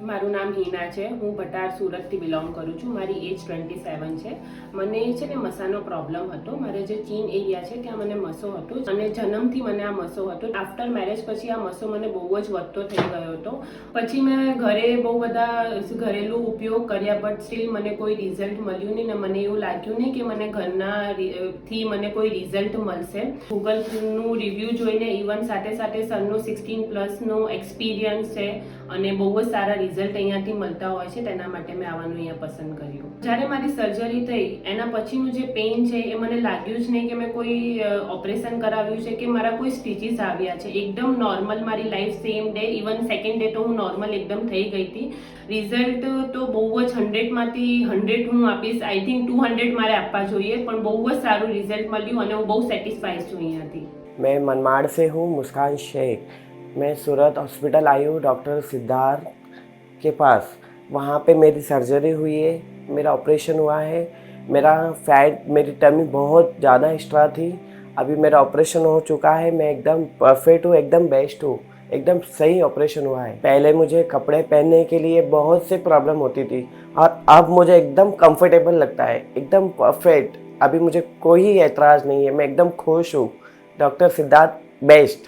મારું નામ હિના છે. હું ભટાર સુરતથી બિલોંગ કરું છું. મારી એજ 27 છે. મને છે ને મસાનો પ્રોબ્લેમ હતો. મારે જે ચીન એરિયા છે ત્યાં મને મસો હતો અને જન્મથી મને આ મસો હતો. આફ્ટર મેરેજ પછી આ મસો મને બહુ જ વધતો થઈ ગયો હતો. પછી મેં ઘરે બહુ બધા ઘરેલું ઉપયોગ કર્યા, બટ સ્ટીલ મને કોઈ રિઝલ્ટ મળ્યું નહીં ને મને એવું લાગ્યું નહીં કે મને ઘરના થી મને કોઈ રિઝલ્ટ મળશે. ગૂગલનું રિવ્યૂ જોઈને ઇવન સાથે સાથે સરનું 16+ એક્સપિરિયન્સ છે અને બહુ જ સારા રિઝલ્ટ અહીંયાથી મળતા હોય છે. તેના માટે મેં આવવાનું અહીંયા પસંદ કર્યું. જ્યારે મારી સર્જરી થઈ એના પછીનું જે પેઇન છે એ મને લાગ્યું જ નહીં કે મેં કોઈ ઓપરેશન કરાવ્યું છે કે મારા કોઈ સ્ટીચીસ આવ્યા છે. એકદમ નોર્મલ મારી life same day, even second day તો હું નોર્મલ એકદમ થઈ ગઈ હતી. રિઝલ્ટ તો બહુ જ 100માંથી 100 હું આપીશ. આઈ થિંક 200 મારે આપવા જોઈએ, પણ બહુ જ સારું રિઝલ્ટ મળ્યું અને હું બહુ સેટિસ્ફાઈડ છું અહીંયાથી. मैं मनमाड़ से हूँ, मुस्कान शेख। मैं सूरत हॉस्पिटल आई हूँ डॉक्टर सिद्धार्थ के पास। वहाँ पे मेरी सर्जरी हुई है, मेरा ऑपरेशन हुआ है। मेरा फैट, मेरी टमी बहुत ज़्यादा एक्स्ट्रा थी। अभी मेरा ऑपरेशन हो चुका है, मैं एकदम परफेक्ट हूँ, एकदम बेस्ट हूँ, एकदम सही ऑपरेशन हुआ है। पहले मुझे कपड़े पहनने के लिए बहुत सी प्रॉब्लम होती थी और अब मुझे एकदम कंफर्टेबल लगता है, एकदम परफेक्ट। अभी मुझे कोई एतराज़ नहीं है, मैं एकदम खुश हूँ। Doctor Siddharth best.